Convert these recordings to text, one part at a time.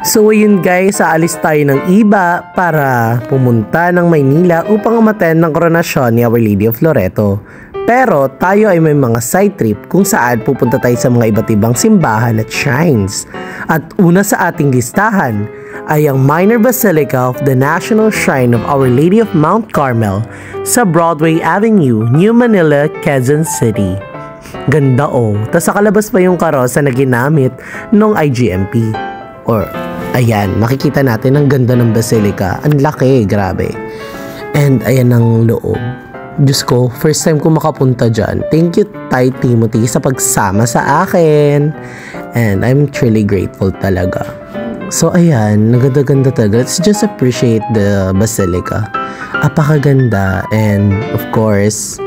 So ayun guys, aalis tayo ng iba para pumunta ng Maynila upang umattend ng koronasyon ni Our Lady of Loreto. Pero tayo ay may mga side trip kung saan pupunta tayo sa mga iba't ibang simbahan at shrines. At una sa ating listahan ay ang Minor Basilica of the National Shrine of Our Lady of Mount Carmel sa Broadway Avenue, New Manila, Quezon City. Ganda tas nakalabas pa yung karosa na ginamit nung IGMP. Ayan, makikita natin ang ganda ng basilica. Ang laki, grabe. And ayan ang loob. Diyos ko, first time ko makapunta dyan. Thank you, Tay Timothy, sa pagsama sa akin. And I'm truly grateful talaga. So ayan, naganda-ganda talaga. Let's just appreciate the basilica. Apakaganda. And of course,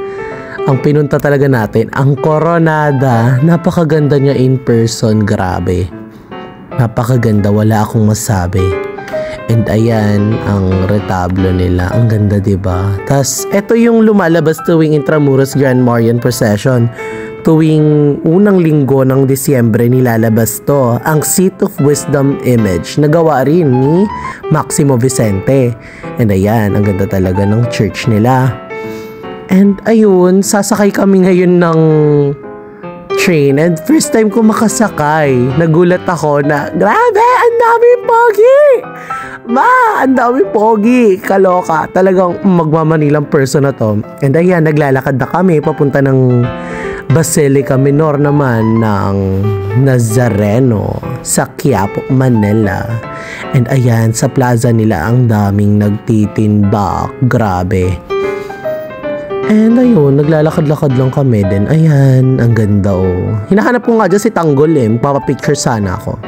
ang pinunta talaga natin, ang Coronada. Napakaganda niya in person, grabe. Napakaganda, wala akong masabi. And ayan, ang retablo nila. Ang ganda, diba? Tas, eto yung lumalabas tuwing Intramuros Grand Marian Procession. Tuwing unang linggo ng Disyembre nilalabas to. Ang Seat of Wisdom image. Nagawa rin ni Maximo Vicente. And ayan, ang ganda talaga ng church nila. And ayun, sasakay kami ngayon ng train, and first time ko makasakay, nagulat ako na grabe, ang daming pogi! Ang daming pogi! Kaloka, talagang magmamanilang person na to. And ayan, naglalakad na kami papunta ng Basilica Minor naman ng Nazareno sa Quiapo, Manila. And ayan, sa plaza nila ang daming nagtitinda, grabe. And ayun, naglalakad-lakad lang kami din. Ayan, ang ganda Hinahanap ko nga dyan si Tanggol Magpapapicture sana ako.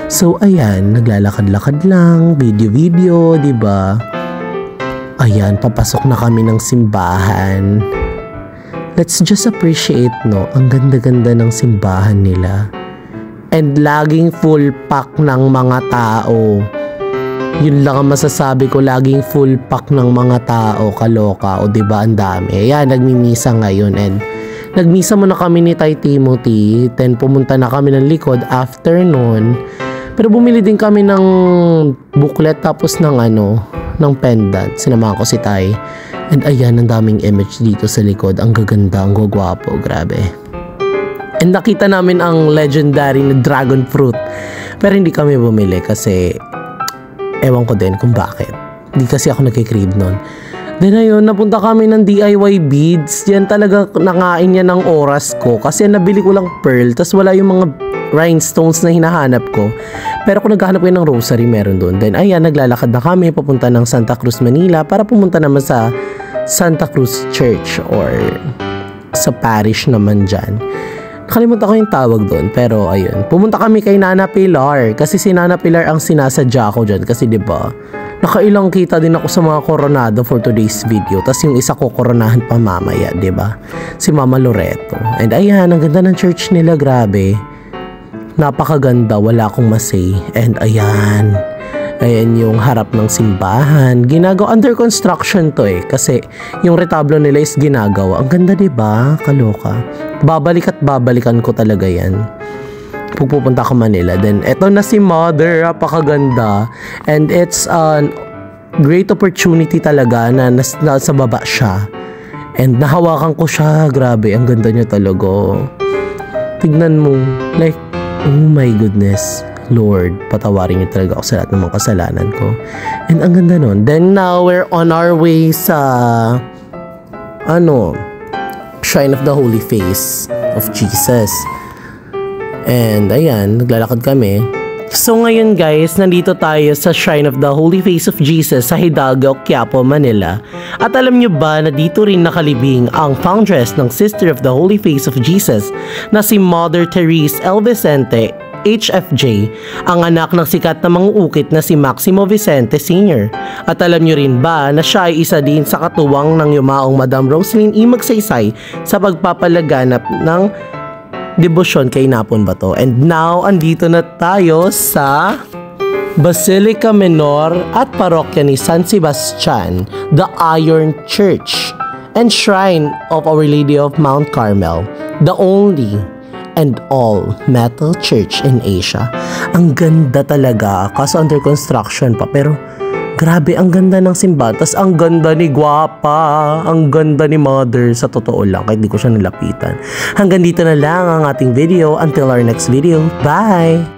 So ayan, naglalakad-lakad lang. Video-video, diba? Ayan, papasok na kami ng simbahan. Let's just appreciate, no? Ang ganda-ganda ng simbahan nila. And laging full pack ng mga tao. Yun lang ang masasabi ko, laging full pack ng mga tao, kaloka, diba, ang dami. Ayan, nagmimisa ngayon, and nagmisa muna kami ni Tay Timothy, then pumunta na kami ng likod after nun. Pero bumili din kami ng booklet tapos ng ng pendant. Sinamahan ko si Tay. And ayan, ang daming image dito sa likod. Ang gaganda, ang gagwapo, grabe. And nakita namin ang legendary na dragon fruit. Pero hindi kami bumili kasi ewan ko din kung bakit. Hindi kasi ako nagkikrave nun. Then ayun, napunta kami ng DIY beads. Yan talaga nangain yan ng oras ko. Kasi nabili ko lang pearl. Tas wala yung mga rhinestones na hinahanap ko. Pero kung naghahanap ko ng rosary, meron doon. Then ayan, naglalakad na kami papunta ng Santa Cruz, Manila para pumunta naman sa Santa Cruz Church or sa parish naman dyan. Nakalimutan ko yung tawag doon, pero ayun. Pumunta kami kay Nana Pilar kasi si Nana Pilar ang sinasadya ko dyan kasi diba, nakailang kita din ako sa mga koronado for today's video. Tas yung isa ko koronahan pa mamaya, diba? Si Mama Loreto. And ayan, ang ganda ng church nila, grabe. Napakaganda, wala akong masay. And ayan, ayan yung harap ng simbahan. Ginagawa, under construction to kasi yung retablo nila is ginagawa. Ang ganda, diba? Kaloka. Babalik at babalikan ko talaga yan pupunta ko Manila. Then eto na si Mother, napakaganda. And it's a great opportunity talaga na nasa baba siya. And nahawakan ko siya, grabe, ang ganda niya talaga. Tignan mo, like, oh my goodness, Lord, patawarin niyo talaga ako sa lahat ng mga kasalanan ko. And ang ganda nun. Then now we're on our way sa Shrine of the Holy Face of Jesus. And ayan, naglalakad kami. So ngayon guys, nandito tayo sa Shrine of the Holy Face of Jesus sa Hidalgo, Quiapo, Manila. At alam nyo ba na dito rin nakalibing ang foundress ng Sister of the Holy Face of Jesus na si Mother Therese L. Vicente, HFJ, ang anak ng sikat na mangungukit na si Maximo Vicente Sr. At alam nyo rin ba na siya ay isa din sa katuwang ng yumaong Madam Rosalyn E. Magsaysay sa pagpapalaganap ng debosyon kay Napon Bato. And now, andito na tayo sa Basilica Minor at Parokya ni San Sebastian, the Iron Church and Shrine of Our Lady of Mount Carmel, the only and all metal church in Asia. Ang ganda talaga, kaso under construction pa, pero grabe, ang ganda ng simbahan. Tas ang ganda ni Guapa, ang ganda ni Mother, sa totoo lang, kahit di ko siya nilapitan. Hanggang dito na lang ang ating video. Until our next video, bye!